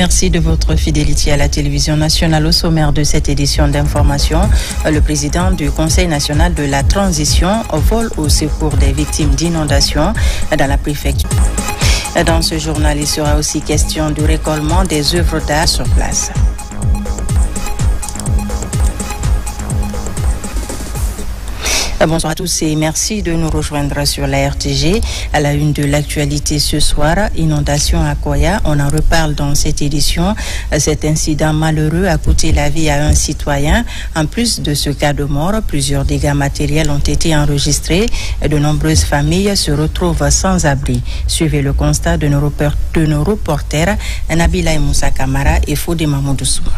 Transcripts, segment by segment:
Merci de votre fidélité à la télévision nationale. Au sommaire de cette édition d'information, le président du Conseil national de la transition vole au secours des victimes d'inondations dans la préfecture. Dans ce journal, il sera aussi question du récollement des œuvres d'art sur place. Bonsoir à tous et merci de nous rejoindre sur la RTG. À la une de l'actualité ce soir, inondation à Koya. On en reparle dans cette édition. Cet incident malheureux a coûté la vie à un citoyen. En plus de ce cas de mort, plusieurs dégâts matériels ont été enregistrés et de nombreuses familles se retrouvent sans abri. Suivez le constat de nos reporters Nabila Moussa Kamara et Fodé Mamoudou Souma.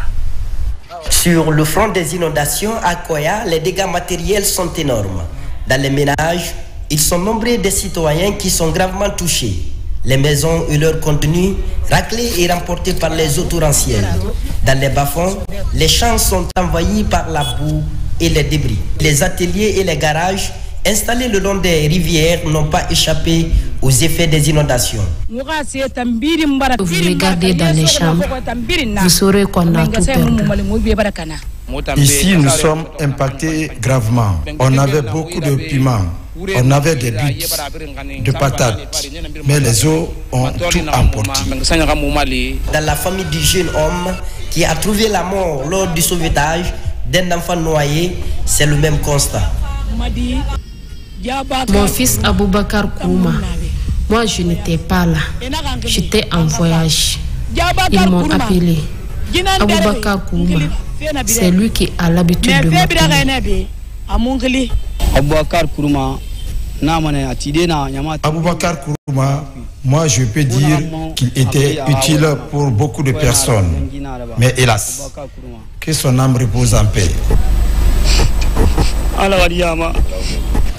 Sur le front des inondations à Koya, les dégâts matériels sont énormes. Dans les ménages, ils sont nombreux des citoyens qui sont gravement touchés. Les maisons et leur contenu raclés et remportés par les eaux torrentielles. Dans les bas-fonds, les champs sont envahis par la boue et les débris. Les ateliers et les garages installés le long des rivières n'ont pas échappé aux effets des inondations. Vous regardez dans les chambres, vous saurez qu'on a tout perdu. Ici, nous sommes impactés gravement. On avait beaucoup de piments, on avait des buts, de patates, mais les eaux ont tout emporté. Dans la famille du jeune homme qui a trouvé la mort lors du sauvetage d'un enfant noyé, c'est le même constat. Mon fils Aboubakar Kouma, moi je n'étais pas là, j'étais en voyage. Ils m'ont appelé. Aboubakar Kouma, c'est lui qui a l'habitude de m'appeler. Aboubakar Kouma, moi je peux dire qu'il était utile pour beaucoup de personnes. Mais hélas, que son âme repose en paix.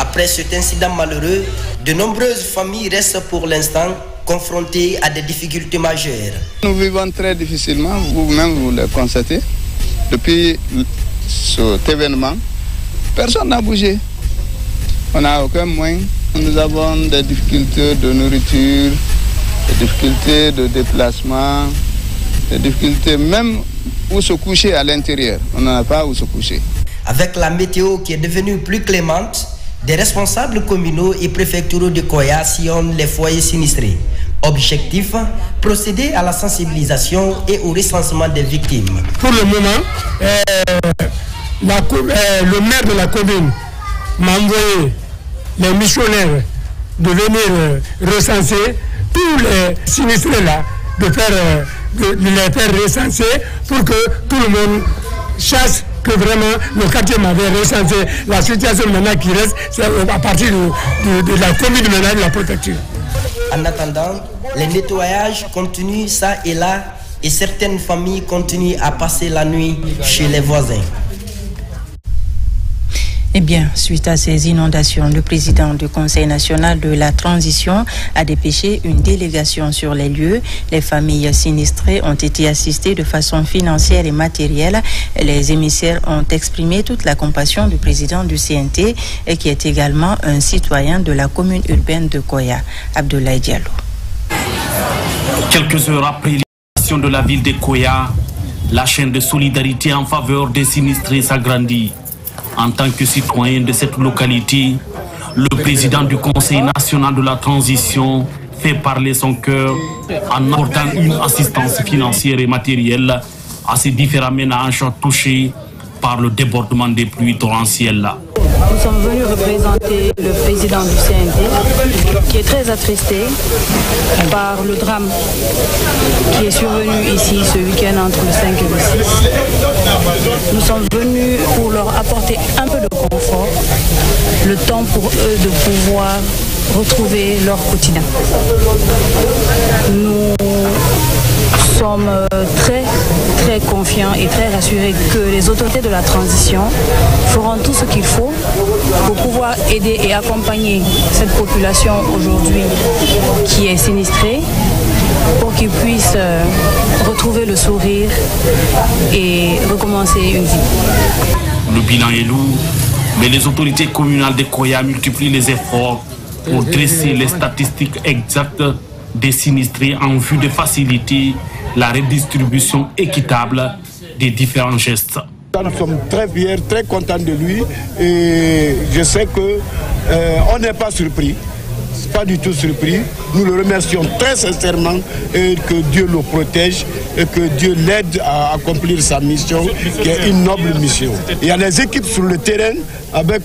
Après cet incident malheureux, de nombreuses familles restent pour l'instant confrontées à des difficultés majeures. Nous vivons très difficilement, vous-même vous le constatez. Depuis cet événement, personne n'a bougé. On n'a aucun moyen. Nous avons des difficultés de nourriture, des difficultés de déplacement, des difficultés même où se coucher à l'intérieur. On n'en a pas où se coucher. Avec la météo qui est devenue plus clémente, des responsables communaux et préfectoraux de Koya sillonnent les foyers sinistrés. Objectif, procéder à la sensibilisation et au recensement des victimes. Pour le moment, le maire de la commune m'a envoyé les missionnaires de venir recenser tous les sinistrés là, de les faire recenser pour que tout le monde chasse que vraiment le quartier m'avait recensé. La situation maintenant qui reste, c'est à partir de la commune maintenant de la préfecture. En attendant, les nettoyages continuent ça et là et certaines familles continuent à passer la nuit chez les voisins. Eh bien, suite à ces inondations, le président du Conseil national de la transition a dépêché une délégation sur les lieux. Les familles sinistrées ont été assistées de façon financière et matérielle. Les émissaires ont exprimé toute la compassion du président du CNT et qui est également un citoyen de la commune urbaine de Koya, Abdoulaye Diallo. Quelques heures après l'inondation de la ville de Koya, la chaîne de solidarité en faveur des sinistrés s'agrandit. En tant que citoyen de cette localité, le président du Conseil national de la transition fait parler son cœur en apportant une assistance financière et matérielle à ces différents ménages touchés par le débordement des pluies torrentielles. Nous sommes venus représenter le président du CNT qui est très attristé par le drame qui est survenu ici ce week-end entre le 5 et le 6. Nous sommes venus pour leur apporter un peu de confort, le temps pour eux de pouvoir retrouver leur quotidien. Nous sommes très confiants et très rassurés que les autorités de la transition feront tout ce qu'il faut pour pouvoir aider et accompagner cette population aujourd'hui qui est sinistrée pour qu'ils puissent retrouver le sourire et recommencer une vie. Le bilan est lourd, mais les autorités communales de Koya multiplient les efforts pour dresser les statistiques exactes des sinistrés en vue de faciliter la redistribution équitable des différents gestes. Nous sommes très fiers, très contents de lui et je sais que on n'est pas surpris. Pas du tout surpris. Nous le remercions très sincèrement et que Dieu le protège et que Dieu l'aide à accomplir sa mission, qui est une noble mission. Il y a les équipes sur le terrain avec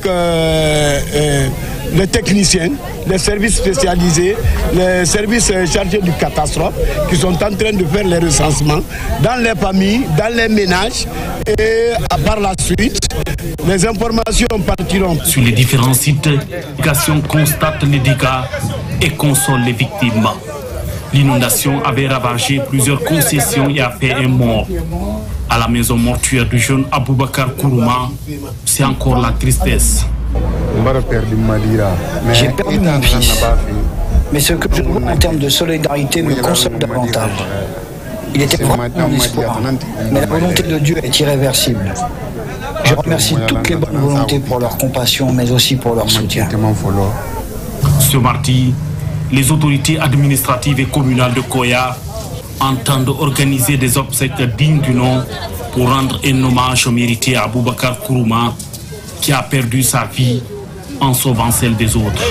les techniciens, les services spécialisés, les services chargés du catastrophe qui sont en train de faire les recensements dans les familles, dans les ménages et par la suite, les informations partiront. Sur les différents sites, l'éducation constate les dégâts et console les victimes. L'inondation avait ravagé plusieurs concessions et a fait un mort. À la maison mortuaire du jeune Aboubakar Kourouma, c'est encore la tristesse. J'ai perdu mon fils, mais ce que je vois en termes de solidarité me console davantage. Il était vraiment mon espoir, mais la volonté de Dieu est irréversible. Je remercie toutes les bonnes volontés pour leur compassion, mais aussi pour leur soutien. Ce mardi, les autorités administratives et communales de Koya entendent organiser des obsèques dignes du nom pour rendre un hommage mérité à Aboubakar Kourouma, qui a perdu sa vie en sauvant celle des autres.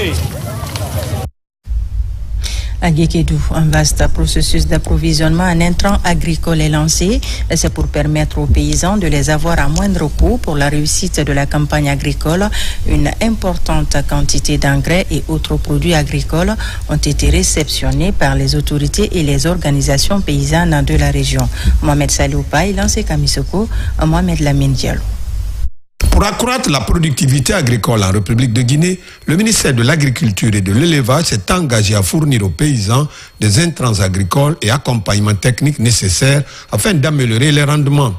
À Guékédou, un vaste processus d'approvisionnement en intrants agricoles est lancé. C'est pour permettre aux paysans de les avoir à moindre coût pour la réussite de la campagne agricole. Une importante quantité d'engrais et autres produits agricoles ont été réceptionnés par les autorités et les organisations paysannes de la région. Mohamed Saloupaï, Lancé Kamisoko, Mohamed Lamine Diallo. Pour accroître la productivité agricole en République de Guinée, le ministère de l'Agriculture et de l'Élevage s'est engagé à fournir aux paysans des intrants agricoles et accompagnements techniques nécessaires afin d'améliorer les rendements.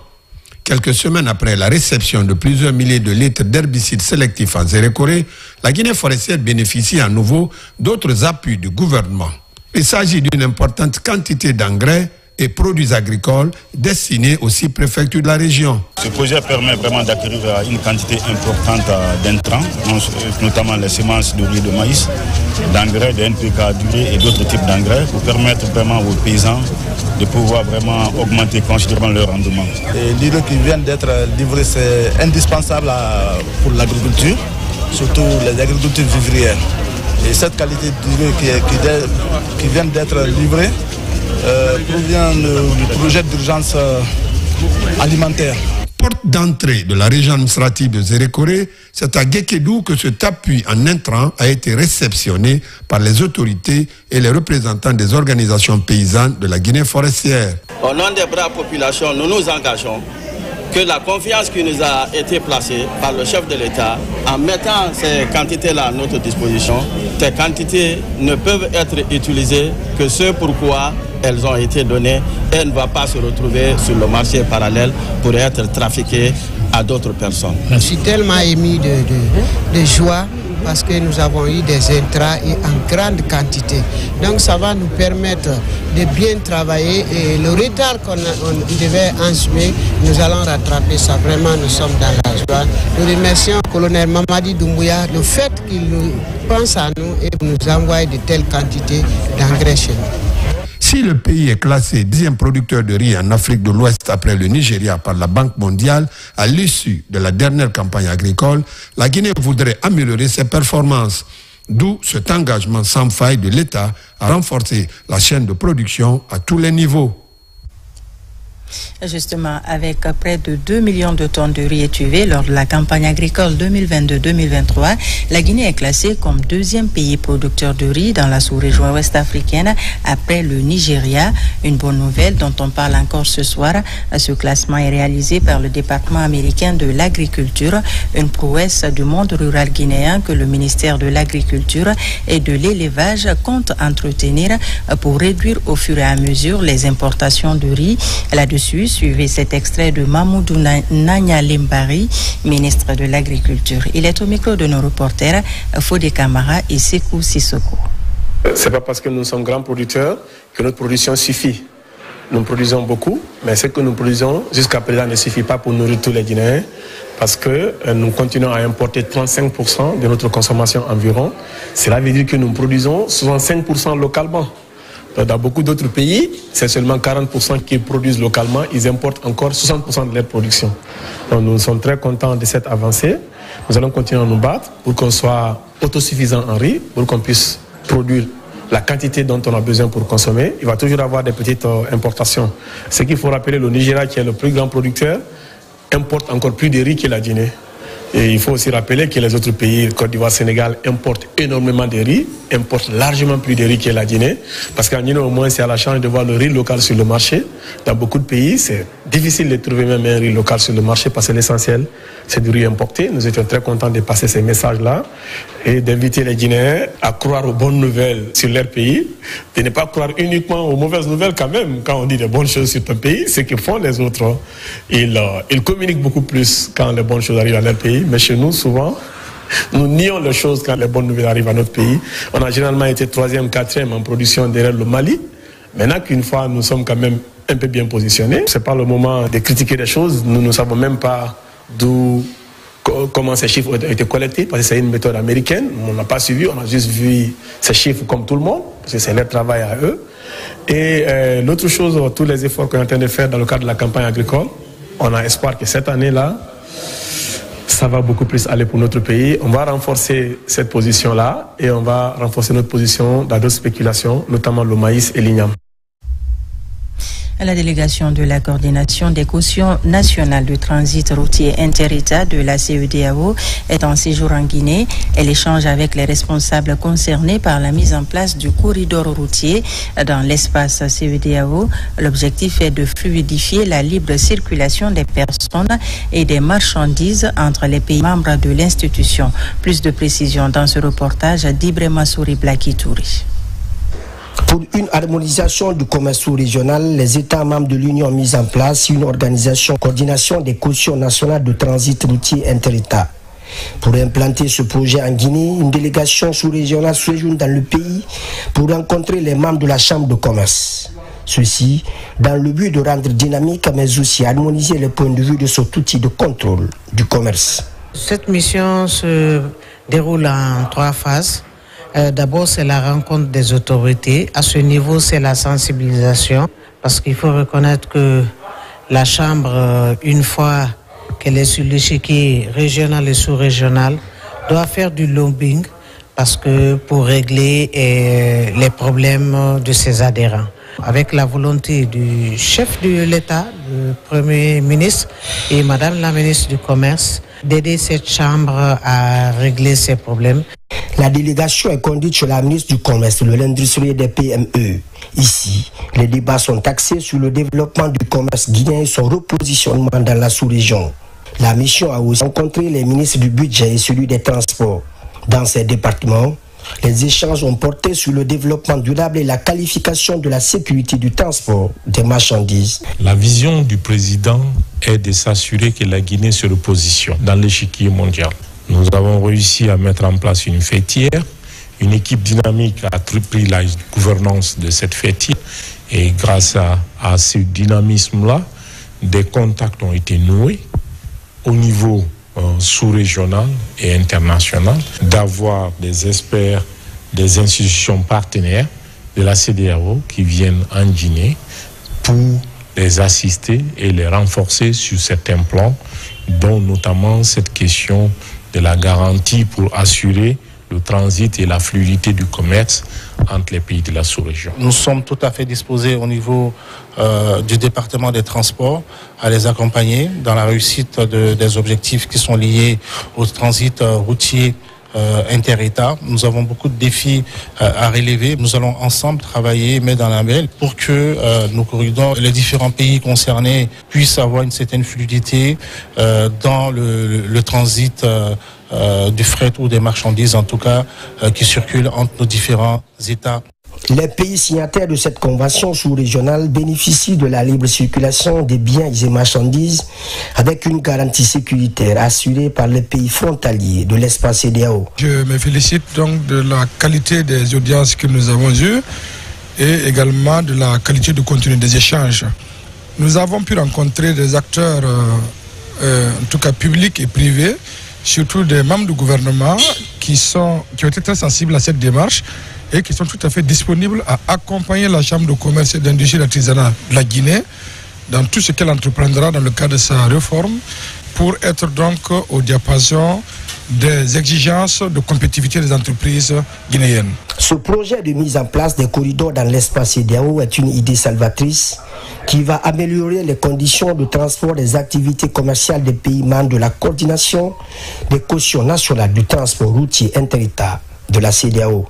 Quelques semaines après la réception de plusieurs milliers de litres d'herbicides sélectifs en Zérékoré, la Guinée forestière bénéficie à nouveau d'autres appuis du gouvernement. Il s'agit d'une importante quantité d'engrais et produits agricoles destinés aux 6 préfectures de la région. Ce projet permet vraiment d'acquérir une quantité importante d'intrants, notamment les semences de riz et de maïs, d'engrais, de NPK durée et d'autres types d'engrais pour permettre vraiment aux paysans de pouvoir vraiment augmenter considérablement leur rendement. L'urée qui vient d'être livrée, c'est indispensable pour l'agriculture, surtout les agricultures vivrières. Et cette qualité d'urée qui vient d'être livrée provient du projet d'urgence alimentaire. Porte d'entrée de la région administrative de Zérékoré, c'est à Guékédou que cet appui en intrants a été réceptionné par les autorités et les représentants des organisations paysannes de la Guinée forestière. Au nom des braves populations, nous nous engageons que la confiance qui nous a été placée par le chef de l'État en mettant ces quantités-là à notre disposition, ces quantités ne peuvent être utilisées que ce pourquoi elles ont été données et elles ne vont pas se retrouver sur le marché parallèle pour être trafiquées à d'autres personnes. Je suis tellement ému de joie parce que nous avons eu des intrants et en grande quantité. Donc ça va nous permettre de bien travailler et le retard qu'on devait ensemer, nous allons rattraper ça. Vraiment, nous sommes dans la joie. Nous remercions le colonel Mamadi Doumbouya le fait qu'il pense à nous et nous envoie de telles quantités d'engrais chez nous. Si le pays est classé 10e producteur de riz en Afrique de l'Ouest après le Nigeria par la Banque mondiale, à l'issue de la dernière campagne agricole, la Guinée voudrait améliorer ses performances. D'où cet engagement sans faille de l'État à renforcer la chaîne de production à tous les niveaux. Justement, avec près de 2 millions de tonnes de riz étuvé lors de la campagne agricole 2022-2023, la Guinée est classée comme 2e pays producteur de riz dans la sous-région ouest-africaine après le Nigeria. Une bonne nouvelle dont on parle encore ce soir. Ce classement est réalisé par le département américain de l'agriculture, une prouesse du monde rural guinéen que le ministère de l'Agriculture et de l'Élevage compte entretenir pour réduire au fur et à mesure les importations de riz. Là-dessus, suivez cet extrait de Mamoudou Nanya Limbari, ministre de l'Agriculture. Il est au micro de nos reporters Fodé Kamara et Sekou Sissoko. Ce n'est pas parce que nous sommes grands producteurs que notre production suffit. Nous produisons beaucoup, mais ce que nous produisons jusqu'à présent ne suffit pas pour nourrir tous les Guinéens parce que nous continuons à importer 35% de notre consommation environ. Cela veut dire que nous produisons 65% localement. Dans beaucoup d'autres pays, c'est seulement 40% qui produisent localement, ils importent encore 60% de leur production. Donc nous sommes très contents de cette avancée. Nous allons continuer à nous battre pour qu'on soit autosuffisant en riz, pour qu'on puisse produire la quantité dont on a besoin pour consommer. Il va toujours y avoir des petites importations. Ce qu'il faut rappeler, le Nigeria, qui est le plus grand producteur, importe encore plus de riz que la Guinée. Et il faut aussi rappeler que les autres pays, Côte d'Ivoire, Sénégal, importent énormément de riz, importent largement plus de riz que la Guinée. Parce qu'en Guinée, au moins, c'est à la chance de voir le riz local sur le marché. Dans beaucoup de pays, c'est difficile de trouver même un riz local sur le marché parce que l'essentiel, c'est du riz importé. Nous étions très contents de passer ces messages-là et d'inviter les Guinéens à croire aux bonnes nouvelles sur leur pays, de ne pas croire uniquement aux mauvaises nouvelles quand même. Quand on dit des bonnes choses sur un pays, c'est ce que font les autres. Ils communiquent beaucoup plus quand les bonnes choses arrivent à leur pays. Mais chez nous, souvent, nous nions les choses quand les bonnes nouvelles arrivent à notre pays. On a généralement été 3e, 4e en production derrière le Mali. Maintenant qu'une fois, nous sommes quand même un peu bien positionnés. Ce n'est pas le moment de critiquer des choses. Nous ne savons même pas comment ces chiffres ont été collectés, parce que c'est une méthode américaine. On n'a pas suivi, on a juste vu ces chiffres comme tout le monde, parce que c'est leur travail à eux. Et l'autre chose, tous les efforts qu'on est en train de faire dans le cadre de la campagne agricole, on a espoir que cette année-là, ça va beaucoup plus aller pour notre pays. On va renforcer cette position-là et on va renforcer notre position dans d'autres spéculations, notamment le maïs et l'igname. La délégation de la coordination des cautions nationales de transit routier inter-État de la CEDEAO est en séjour en Guinée. Elle échange avec les responsables concernés par la mise en place du corridor routier dans l'espace CEDEAO. L'objectif est de fluidifier la libre circulation des personnes et des marchandises entre les pays membres de l'institution. Plus de précisions dans ce reportage d'Ibrahima Souri Blakitouri. Pour une harmonisation du commerce sous-régional, les États membres de l'Union ont mis en place une organisation coordination des cautions nationales de transit routier inter-État. Pour implanter ce projet en Guinée, une délégation sous-régionale séjourne dans le pays pour rencontrer les membres de la Chambre de commerce. Ceci dans le but de rendre dynamique mais aussi harmoniser les points de vue de cet outil de contrôle du commerce. Cette mission se déroule en 3 phases. D'abord, c'est la rencontre des autorités. À ce niveau, c'est la sensibilisation, parce qu'il faut reconnaître que la Chambre, une fois qu'elle est sur l'échiquier régional et sous-régional, doit faire du lobbying, parce que pour régler les problèmes de ses adhérents. Avec la volonté du chef de l'État, le Premier ministre et Madame la ministre du Commerce, d'aider cette Chambre à régler ces problèmes. La délégation est conduite chez la ministre du Commerce, de l'Industrie et des PME. Ici, les débats sont axés sur le développement du commerce guinéen et son repositionnement dans la sous-région. La mission a aussi rencontré les ministres du Budget et celui des Transports. Dans ces départements, les échanges ont porté sur le développement durable et la qualification de la sécurité du transport des marchandises. La vision du président est de s'assurer que la Guinée se repositionne dans l'échiquier mondial. Nous avons réussi à mettre en place une fêtière. Une équipe dynamique a pris la gouvernance de cette fêtière. Et grâce à ce dynamisme-là, des contacts ont été noués au niveau sous-régional et international, d'avoir des experts des institutions partenaires de la CEDEAO qui viennent en Guinée pour les assister et les renforcer sur certains plans, dont notamment cette question de la garantie pour assurer le transit et la fluidité du commerce entre les pays de la sous-région. Nous sommes tout à fait disposés au niveau du département des transports à les accompagner dans la réussite des objectifs qui sont liés au transit routier inter-État. Nous avons beaucoup de défis à relever. Nous allons ensemble travailler, main dans la main, pour que nos corridors, les différents pays concernés puissent avoir une certaine fluidité dans le transit du fret ou des marchandises, en tout cas, qui circulent entre nos différents États. Les pays signataires de cette convention sous-régionale bénéficient de la libre circulation des biens et marchandises avec une garantie sécuritaire assurée par les pays frontaliers de l'espace CEDEAO. Je me félicite donc de la qualité des audiences que nous avons eues et également de la qualité du contenu des échanges. Nous avons pu rencontrer des acteurs, en tout cas publics et privés, surtout des membres du gouvernement qui ont été très sensibles à cette démarche et qui sont tout à fait disponibles à accompagner la Chambre de commerce et d'industrie et d'artisanat de la Guinée dans tout ce qu'elle entreprendra dans le cadre de sa réforme pour être donc au diapason des exigences de compétitivité des entreprises guinéennes. Ce projet de mise en place des corridors dans l'espace CEDEAO est une idée salvatrice qui va améliorer les conditions de transport des activités commerciales des pays membres de la coordination des cautions nationales du transport routier inter-État de la CEDEAO.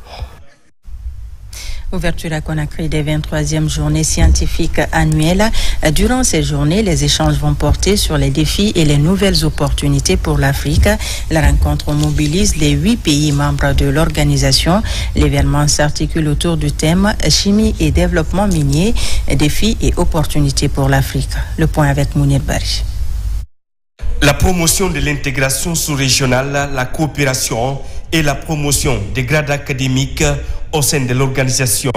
Ouverture à Conakry des 23e journées scientifiques annuelles. Durant ces journées, les échanges vont porter sur les défis et les nouvelles opportunités pour l'Afrique. La rencontre mobilise les 8 pays membres de l'organisation. L'événement s'articule autour du thème chimie et développement minier, défis et opportunités pour l'Afrique. Le point avec Mounir Bari. La promotion de l'intégration sous-régionale, la coopération et la promotion des grades académiques au sein de l'organisation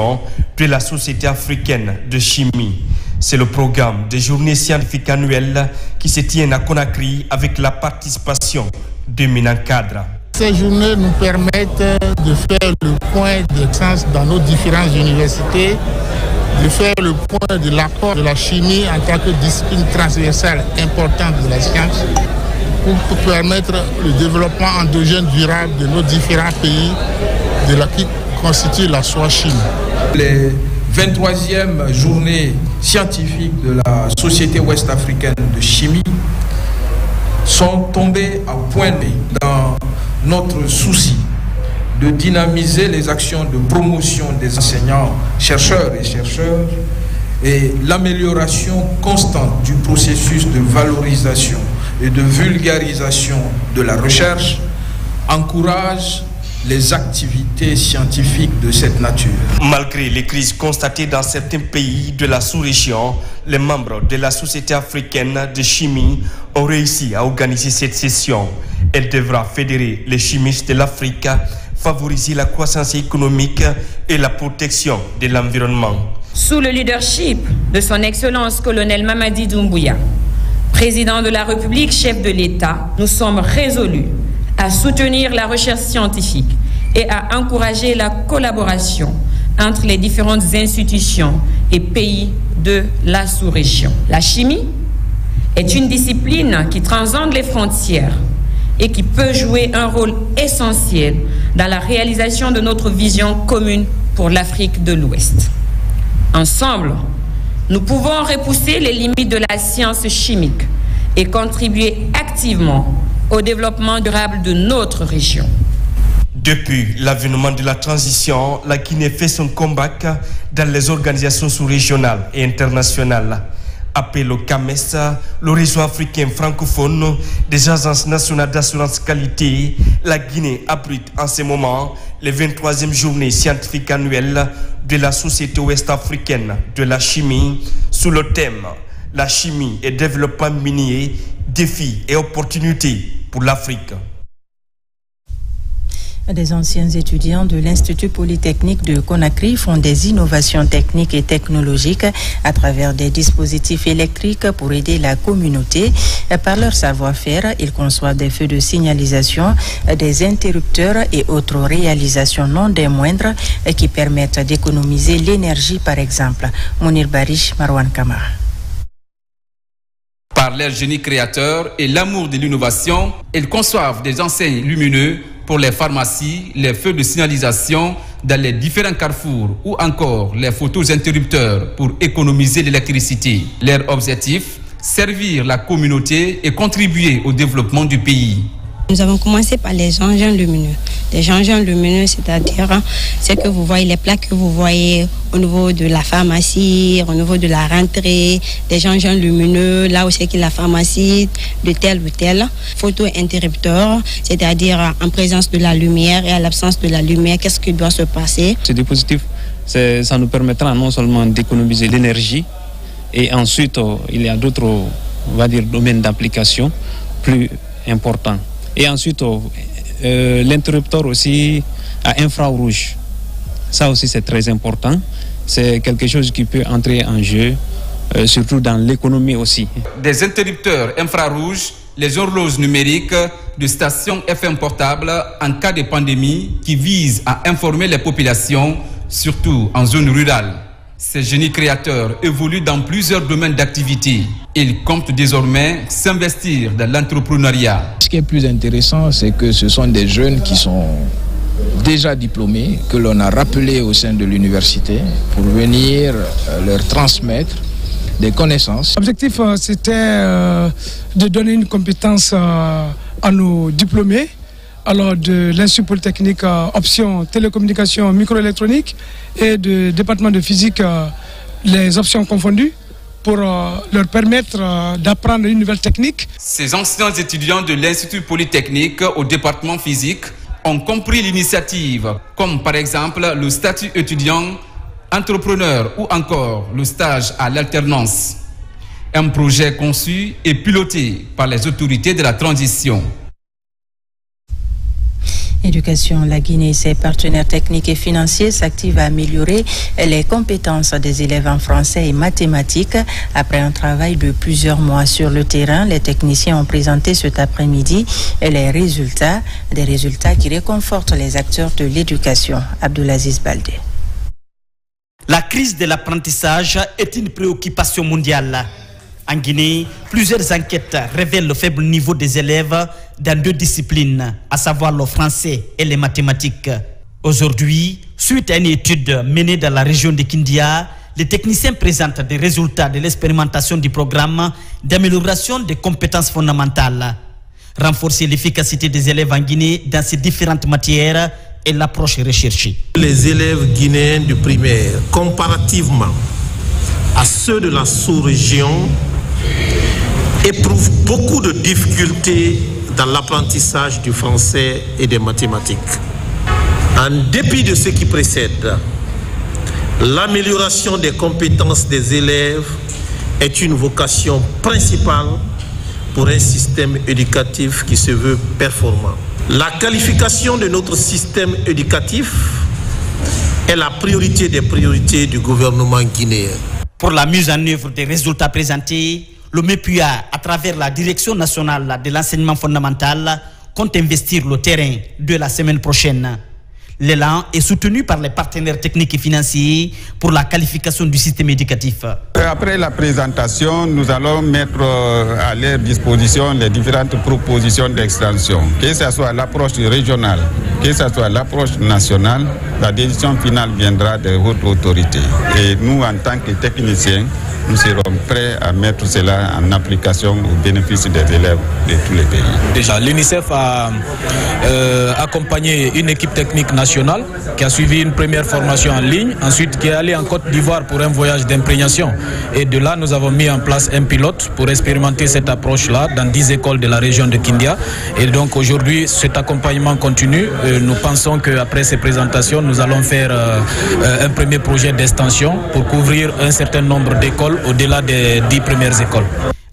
de la Société africaine de chimie. C'est le programme des journées scientifiques annuelles qui se tiennent à Conakry avec la participation de Minankadra. Ces journées nous permettent de faire le point d'excellence dans nos différentes universités, de faire le point de l'apport de la chimie en tant que discipline transversale importante de la science pour permettre le développement endogène durable de nos différents pays de la qui constitue la soie chimie. Les 23e journées scientifiques de la Société ouest-africaine de chimie sont tombées à point dans notre souci de dynamiser les actions de promotion des enseignants, chercheurs et l'amélioration constante du processus de valorisation et de vulgarisation de la recherche encourage les activités scientifiques de cette nature. Malgré les crises constatées dans certains pays de la sous-région, les membres de la Société africaine de chimie ont réussi à organiser cette session. Elle devra fédérer les chimistes de l'Afrique, favoriser la croissance économique et la protection de l'environnement. Sous le leadership de son Excellence colonel Mamadi Doumbouya, président de la République, chef de l'État, nous sommes résolus à soutenir la recherche scientifique et à encourager la collaboration entre les différentes institutions et pays de la sous-région. La chimie est une discipline qui transcende les frontières et qui peut jouer un rôle essentiel dans la réalisation de notre vision commune pour l'Afrique de l'Ouest. Ensemble, nous pouvons repousser les limites de la science chimique et contribuer activement au développement durable de notre région. Depuis l'avènement de la transition, la Guinée fait son comeback dans les organisations sous-régionales et internationales. Appelé au CAMES, le réseau africain francophone des agences nationales d'assurance qualité, la Guinée abrite en ce moment les 23e journées scientifiques annuelles de la Société ouest-africaine de la chimie sous le thème « La chimie et développement minier, défis et opportunités pour l'Afrique ». Des anciens étudiants de l'Institut Polytechnique de Conakry font des innovations techniques et technologiques à travers des dispositifs électriques pour aider la communauté. Par leur savoir-faire, ils conçoivent des feux de signalisation, des interrupteurs et autres réalisations non des moindres qui permettent d'économiser l'énergie, par exemple. Mounir Barish, Marwan Kamara. Par leur génie créateur et l'amour de l'innovation, ils conçoivent des enseignes lumineux pour les pharmacies, les feux de signalisation dans les différents carrefours ou encore les photos interrupteurs pour économiser l'électricité. Leur objectif, servir la communauté et contribuer au développement du pays. Nous avons commencé par les engins lumineux. Les engins lumineux, c'est-à-dire ce que vous voyez, les plaques que vous voyez au niveau de la pharmacie, au niveau de la rentrée, des engins lumineux, là où c'est que la pharmacie de tel ou tel. Photo-interrupteur, c'est-à-dire en présence de la lumière et à l'absence de la lumière, qu'est-ce qui doit se passer? Ce dispositif, ça nous permettra non seulement d'économiser l'énergie, et ensuite, il y a d'autres, on va dire, domaines d'application plus importants. Et ensuite, l'interrupteur aussi à infrarouge. Ça aussi, c'est très important. C'est quelque chose qui peut entrer en jeu, surtout dans l'économie aussi. Des interrupteurs infrarouges les horloges numériques de stations FM portables en cas de pandémie qui visent à informer les populations, surtout en zone rurale. Ces génies créateurs évoluent dans plusieurs domaines d'activité. Ils comptent désormais s'investir dans l'entrepreneuriat. Ce qui est plus intéressant, c'est que ce sont des jeunes qui sont déjà diplômés, que l'on a rappelés au sein de l'université pour venir leur transmettre des connaissances. L'objectif, c'était de donner une compétence à nos diplômés, alors de l'Institut Polytechnique option télécommunication microélectronique et de département de physique les options confondues pour leur permettre d'apprendre une nouvelle technique. Ces anciens étudiants de l'Institut Polytechnique au département physique ont compris l'initiative, comme par exemple le statut étudiant, entrepreneur ou encore le stage à l'alternance. Un projet conçu et piloté par les autorités de la transition. Éducation, la Guinée et ses partenaires techniques et financiers s'activent à améliorer les compétences des élèves en français et mathématiques. Après un travail de plusieurs mois sur le terrain, les techniciens ont présenté cet après-midi les résultats, des résultats qui réconfortent les acteurs de l'éducation. Abdulaziz Baldé. La crise de l'apprentissage est une préoccupation mondiale. En Guinée, plusieurs enquêtes révèlent le faible niveau des élèves dans deux disciplines, à savoir le français et les mathématiques. Aujourd'hui, suite à une étude menée dans la région de Kindia, les techniciens présentent des résultats de l'expérimentation du programme d'amélioration des compétences fondamentales. Renforcer l'efficacité des élèves en Guinée dans ces différentes matières est l'approche recherchée. Les élèves guinéens du primaire, comparativement à ceux de la sous-région, éprouvent beaucoup de difficultés dans l'apprentissage du français et des mathématiques. En dépit de ce qui précède, l'amélioration des compétences des élèves est une vocation principale pour un système éducatif qui se veut performant. La qualification de notre système éducatif est la priorité des priorités du gouvernement guinéen. Pour la mise en œuvre des résultats présentés, le MEPUA, à travers la Direction nationale de l'enseignement fondamental, compte investir le terrain de la semaine prochaine. L'élan est soutenu par les partenaires techniques et financiers pour la qualification du système éducatif. Après la présentation, nous allons mettre à leur disposition les différentes propositions d'extension. Que ce soit l'approche régionale, que ce soit l'approche nationale, la décision finale viendra de haute autorité. Et nous, en tant que techniciens, nous serons prêts à mettre cela en application au bénéfice des élèves de tous les pays. Déjà, l'UNICEF a accompagné une équipe technique nationale qui a suivi une première formation en ligne, ensuite qui est allé en Côte d'Ivoire pour un voyage d'imprégnation. Et de là, nous avons mis en place un pilote pour expérimenter cette approche-là dans 10 écoles de la région de Kindia. Et donc aujourd'hui, cet accompagnement continue. Nous pensons qu'après ces présentations, nous allons faire un premier projet d'extension pour couvrir un certain nombre d'écoles au-delà des 10 premières écoles.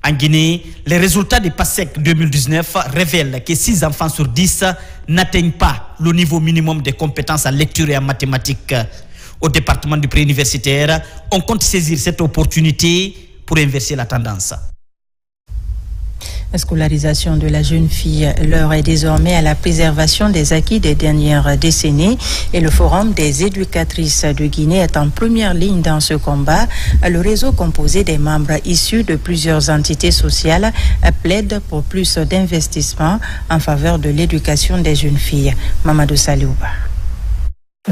En Guinée, les résultats du PASSEC 2019 révèlent que 6 enfants sur 10 n'atteignent pas le niveau minimum de compétences en lecture et en mathématiques. Au département du préuniversitaire, on compte saisir cette opportunité pour inverser la tendance. La scolarisation de la jeune fille, l'heure est désormais à la préservation des acquis des dernières décennies et le Forum des éducatrices de Guinée est en première ligne dans ce combat. Le réseau composé des membres issus de plusieurs entités sociales plaide pour plus d'investissement en faveur de l'éducation des jeunes filles. Mamadou Saliouba.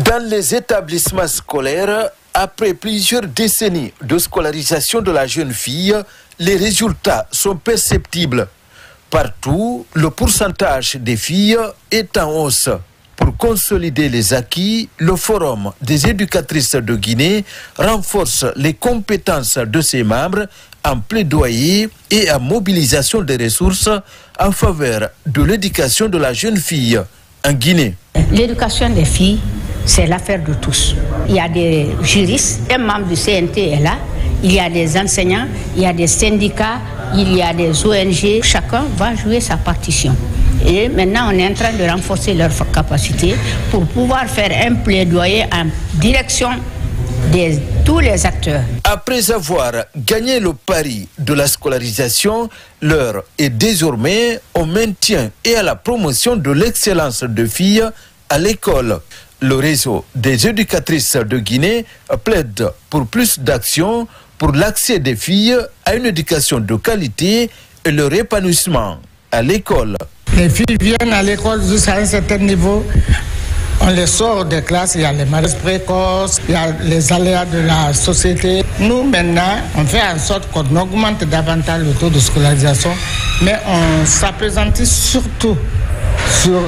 Dans les établissements scolaires, après plusieurs décennies de scolarisation de la jeune fille, les résultats sont perceptibles. Partout, le pourcentage des filles est en hausse. Pour consolider les acquis, le Forum des éducatrices de Guinée renforce les compétences de ses membres en plaidoyer et en mobilisation des ressources en faveur de l'éducation de la jeune fille en Guinée. L'éducation des filles, c'est l'affaire de tous. Il y a des juristes, un membre du CNT est là, il y a des enseignants, il y a des syndicats, il y a des ONG. Chacun va jouer sa partition. Et maintenant, on est en train de renforcer leurs capacités pour pouvoir faire un plaidoyer en direction de tous les acteurs. Après avoir gagné le pari de la scolarisation, l'heure est désormais au maintien et à la promotion de l'excellence de filles à l'école. Le réseau des éducatrices de Guinée plaide pour plus d'actions pour l'accès des filles à une éducation de qualité et leur épanouissement à l'école. Les filles viennent à l'école jusqu'à un certain niveau. On les sort des classes, il y a les mariages précoces, il y a les aléas de la société. Nous, maintenant, on fait en sorte qu'on augmente davantage le taux de scolarisation, mais on s'appesantit surtout sur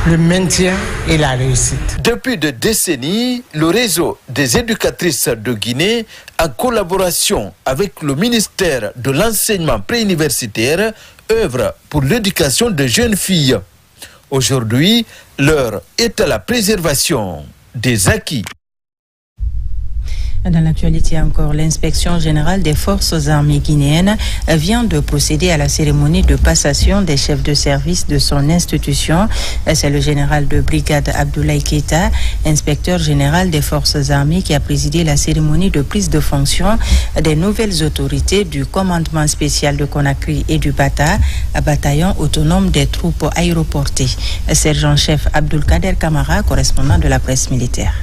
le maintien et la réussite. Depuis des décennies, le réseau des éducatrices de Guinée, en collaboration avec le ministère de l'enseignement préuniversitaire, œuvre pour l'éducation des jeunes filles. Aujourd'hui, l'heure est à la préservation des acquis. Dans l'actualité encore, l'inspection générale des forces armées guinéennes vient de procéder à la cérémonie de passation des chefs de service de son institution. C'est le général de brigade Abdoulaye Keita, inspecteur général des forces armées, qui a présidé la cérémonie de prise de fonction des nouvelles autorités du commandement spécial de Conakry et du Bata, bataillon autonome des troupes aéroportées. Sergent-chef Abdoulkader Kamara, correspondant de la presse militaire.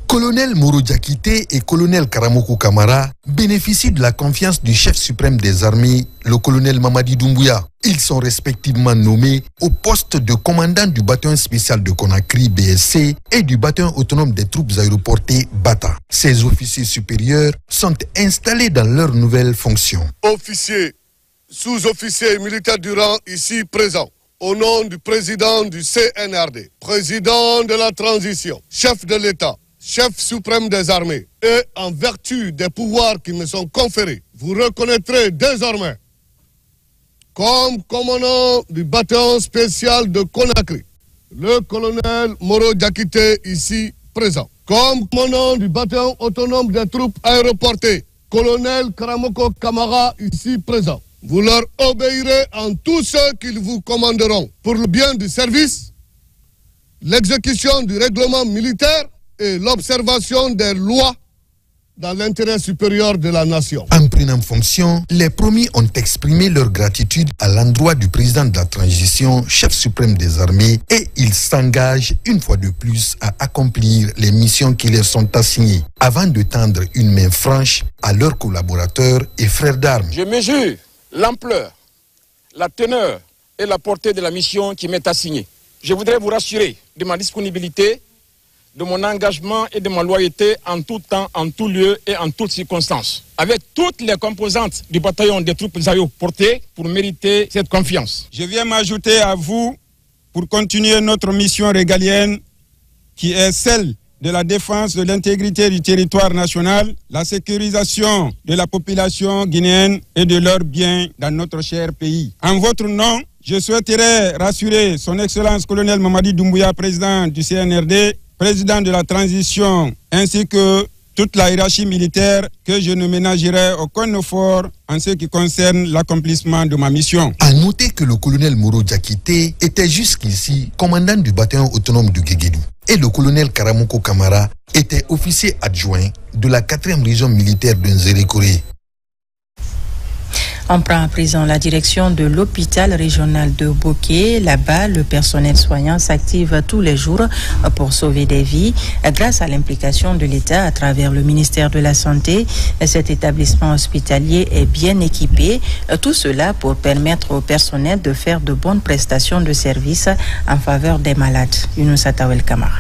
Colonel Moro Diakité et colonel Karamoko Kamara bénéficient de la confiance du chef suprême des armées, le colonel Mamadi Doumbouya. Ils sont respectivement nommés au poste de commandant du bataillon spécial de Conakry BSC et du bataillon autonome des troupes aéroportées Bata. Ces officiers supérieurs sont installés dans leurs nouvelles fonctions. Officiers, sous-officiers militaires du rang ici présents, au nom du président du CNRD, président de la transition, chef de l'État, chef suprême des armées, et en vertu des pouvoirs qui me sont conférés, vous reconnaîtrez désormais comme commandant du bataillon spécial de Conakry le colonel Moro Diakité ici présent. Comme commandant du bataillon autonome des troupes aéroportées, colonel Karamoko Kamara ici présent. Vous leur obéirez en tout ce qu'ils vous commanderont pour le bien du service, l'exécution du règlement militaire et l'observation des lois dans l'intérêt supérieur de la nation. En prenant fonction, les promis ont exprimé leur gratitude à l'endroit du président de la transition, chef suprême des armées, et ils s'engagent une fois de plus à accomplir les missions qui leur sont assignées, avant de tendre une main franche à leurs collaborateurs et frères d'armes. Je mesure l'ampleur, la teneur et la portée de la mission qui m'est assignée. Je voudrais vous rassurer de ma disponibilité, de mon engagement et de ma loyauté en tout temps, en tout lieu et en toutes circonstances, avec toutes les composantes du bataillon des troupes aéroportées pour mériter cette confiance. Je viens m'ajouter à vous pour continuer notre mission régalienne qui est celle de la défense de l'intégrité du territoire national, la sécurisation de la population guinéenne et de leurs biens dans notre cher pays. En votre nom, je souhaiterais rassurer son Excellence colonel Mamadi Doumbouya, président du CNRD, président de la transition, ainsi que toute la hiérarchie militaire, que je ne ménagerai aucun effort en ce qui concerne l'accomplissement de ma mission. À noter que le colonel Moro Diakité était jusqu'ici commandant du bataillon autonome de Guéguédou et le colonel Karamoko Kamara était officier adjoint de la 4e région militaire de Nzérékoré. On prend à présent la direction de l'hôpital régional de Boké. Là-bas, le personnel soignant s'active tous les jours pour sauver des vies. Grâce à l'implication de l'État à travers le ministère de la Santé, cet établissement hospitalier est bien équipé. Tout cela pour permettre au personnel de faire de bonnes prestations de services en faveur des malades. Younous Atawel Kamara.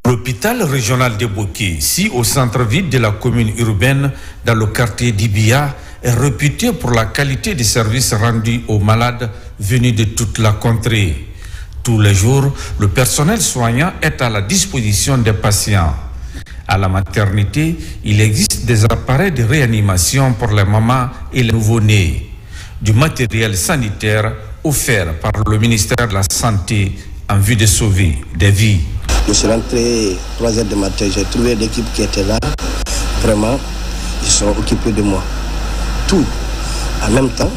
L'hôpital régional de Boké, ici au centre-ville de la commune urbaine, dans le quartier d'Ibia, est réputé pour la qualité des services rendus aux malades venus de toute la contrée. Tous les jours, le personnel soignant est à la disposition des patients. À la maternité, il existe des appareils de réanimation pour les mamans et les nouveau-nés, du matériel sanitaire offert par le ministère de la Santé en vue de sauver des vies. Je suis rentré 3h du matin, j'ai trouvé l'équipe qui était là. Vraiment, ils sont occupés de moi. Tout. En même temps,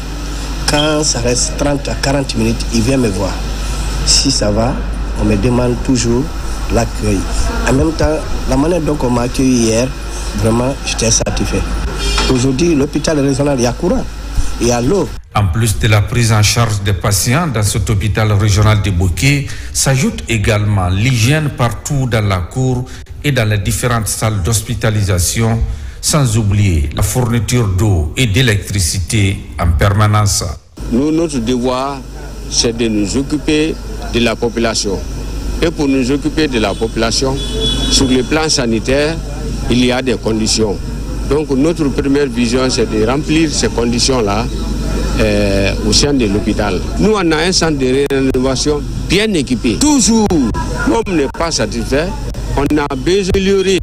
quand ça reste 30 à 40 minutes, ils viennent me voir. Si ça va, on me demande toujours l'accueil. En même temps, la manière dont on m'a accueilli hier, vraiment, j'étais satisfait. Aujourd'hui, l'hôpital régional, il y a courant, il y a l'eau. En plus de la prise en charge des patients dans cet hôpital régional de Boké, s'ajoute également l'hygiène partout dans la cour et dans les différentes salles d'hospitalisation, sans oublier la fourniture d'eau et d'électricité en permanence. Nous, notre devoir, c'est de nous occuper de la population. Et pour nous occuper de la population, sur le plan sanitaire, il y a des conditions. Donc notre première vision, c'est de remplir ces conditions-là au sein de l'hôpital. Nous, on a un centre de rénovation bien équipé. Toujours, l'homme n'est pas satisfait. On a besoin d'améliorer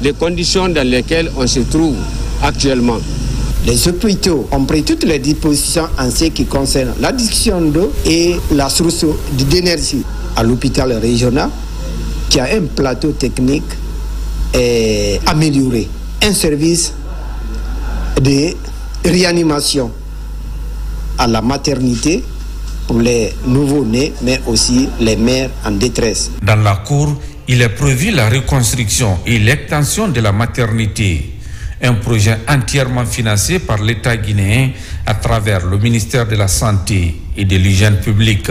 les conditions dans lesquelles on se trouve actuellement. Les hôpitaux ont pris toutes les dispositions en ce qui concerne la distribution d'eau et la source d'énergie. À l'hôpital régional, qui a un plateau technique amélioré, un service de réanimation à la maternité pour les nouveau-nés, mais aussi les mères en détresse. Dans la cour, il est prévu la reconstruction et l'extension de la maternité, un projet entièrement financé par l'État guinéen à travers le ministère de la Santé et de l'Hygiène publique.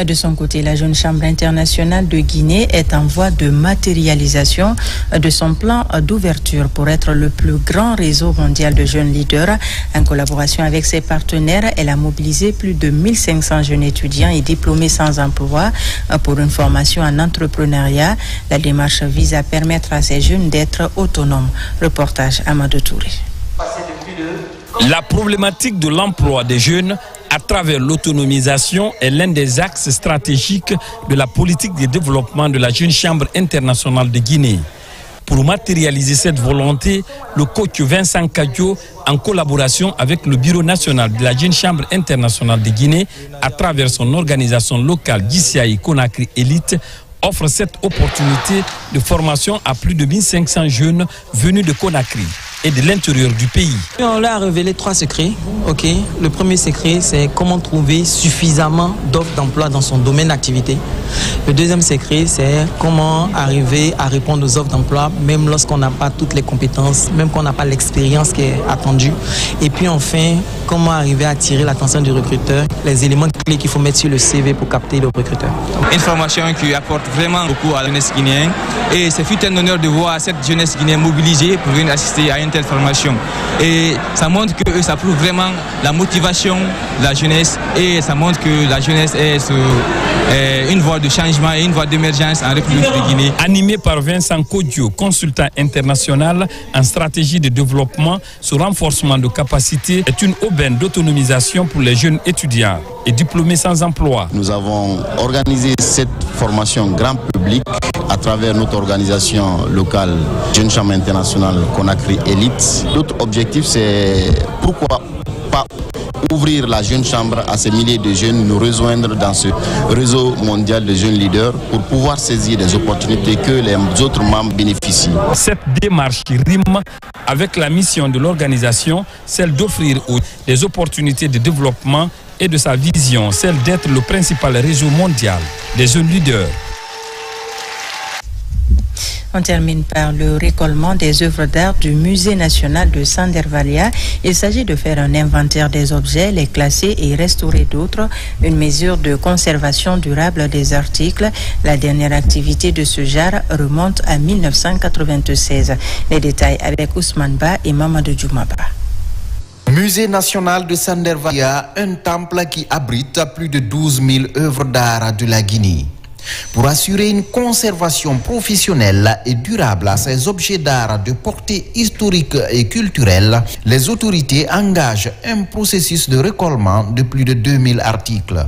De son côté, la Jeune Chambre internationale de Guinée est en voie de matérialisation de son plan d'ouverture pour être le plus grand réseau mondial de jeunes leaders. En collaboration avec ses partenaires, elle a mobilisé plus de 1500 jeunes étudiants et diplômés sans emploi pour une formation en entrepreneuriat. La démarche vise à permettre à ces jeunes d'être autonomes. Reportage Amadou Touré. La problématique de l'emploi des jeunes à travers l'autonomisation est l'un des axes stratégiques de la politique de développement de la Jeune Chambre internationale de Guinée. Pour matérialiser cette volonté, le coach Vincent Kadjo, en collaboration avec le Bureau national de la Jeune Chambre internationale de Guinée, à travers son organisation locale GCI Conakry Elite, offre cette opportunité de formation à plus de 1500 jeunes venus de Conakry et de l'intérieur du pays. On leur a révélé 3 secrets. Le premier secret, c'est comment trouver suffisamment d'offres d'emploi dans son domaine d'activité. Le deuxième secret, c'est comment arriver à répondre aux offres d'emploi, même lorsqu'on n'a pas toutes les compétences, même qu'on n'a pas l'expérience qui est attendue. Et puis enfin, comment arriver à attirer l'attention du recruteur, les éléments clés qu'il faut mettre sur le CV pour capter le recruteur. Une formation qui apporte vraiment beaucoup à la jeunesse guinéenne. Et c'est fut un honneur de voir cette jeunesse guinéenne mobilisée pour venir assister à une telle formation. Et ça montre que ça prouve vraiment la motivation de la jeunesse et ça montre que la jeunesse est une voie de changement et une voie d'émergence en République de Guinée. Animé par Vincent Kodjo, consultant international en stratégie de développement, ce renforcement de capacité est une aubaine d'autonomisation pour les jeunes étudiants et diplômés sans emploi. Nous avons organisé cette formation grand public à travers notre organisation locale Jeune Chambre internationale Conakry Elite. Notre objectif, c'est pourquoi pas ouvrir la Jeune Chambre à ces milliers de jeunes, nous rejoindre dans ce réseau mondial de jeunes leaders pour pouvoir saisir des opportunités que les autres membres bénéficient. Cette démarche rime avec la mission de l'organisation, celle d'offrir des opportunités de développement et de sa vision, celle d'être le principal réseau mondial des jeunes leaders. On termine par le récollement des œuvres d'art du Musée national de Sandervalia. Il s'agit de faire un inventaire des objets, les classer et restaurer d'autres, une mesure de conservation durable des articles. La dernière activité de ce genre remonte à 1996. Les détails avec Ousmane Ba et Mamadou Djoumaba. Musée national de Sandervalia, un temple qui abrite plus de 12 000 œuvres d'art de la Guinée. Pour assurer une conservation professionnelle et durable à ces objets d'art de portée historique et culturelle, les autorités engagent un processus de récollement de plus de 2000 articles.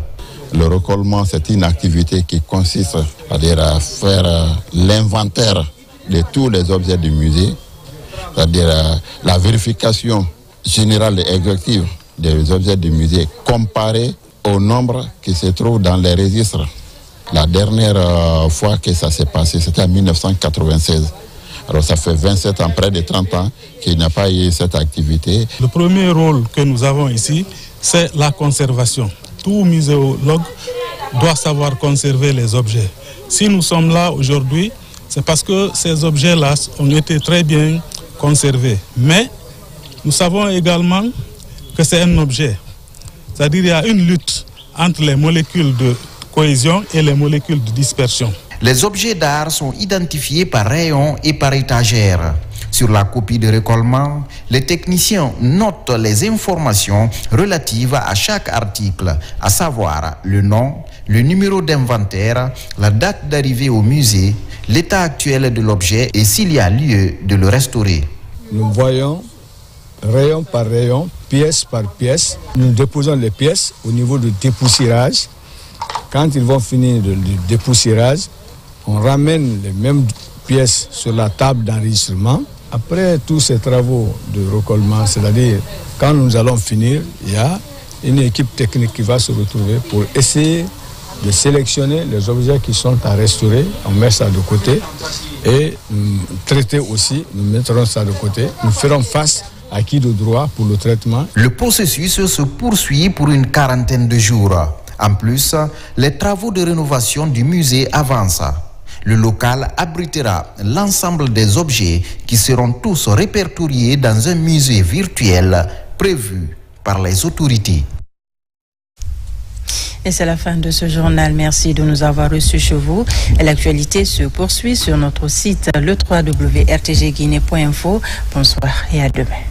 Le récollement, c'est une activité qui consiste à faire l'inventaire de tous les objets du musée, c'est-à-dire la vérification générale et exhaustive des objets du musée comparé au nombre qui se trouve dans les registres. La dernière fois que ça s'est passé, c'était en 1996. Alors ça fait 27 ans, près de 30 ans, qu'il n'y a pas eu cette activité. Le premier rôle que nous avons ici, c'est la conservation. Tout muséologue doit savoir conserver les objets. Si nous sommes là aujourd'hui, c'est parce que ces objets-là ont été très bien conservés. Mais nous savons également que c'est un objet. C'est-à-dire qu'il y a une lutte entre les molécules de cohésion et les molécules de dispersion. Les objets d'art sont identifiés par rayon et par étagère. Sur la copie de récollement, les techniciens notent les informations relatives à chaque article, à savoir le nom, le numéro d'inventaire, la date d'arrivée au musée, l'état actuel de l'objet et s'il y a lieu de le restaurer. Nous voyons rayon par rayon, pièce par pièce. Nous déposons les pièces au niveau du dépoussiérage. Quand ils vont finir le dépoussiérage, on ramène les mêmes pièces sur la table d'enregistrement. Après tous ces travaux de recollement, c'est-à-dire quand nous allons finir, il y a une équipe technique qui va se retrouver pour essayer de sélectionner les objets qui sont à restaurer. On met ça de côté et traiter aussi, nous mettrons ça de côté. Nous ferons face à qui de droit pour le traitement. Le processus se poursuit pour une quarantaine de jours. En plus, les travaux de rénovation du musée avancent. Le local abritera l'ensemble des objets qui seront tous répertoriés dans un musée virtuel prévu par les autorités. Et c'est la fin de ce journal. Merci de nous avoir reçus chez vous. L'actualité se poursuit sur notre site le www.rtgguinée.info. Bonsoir et à demain.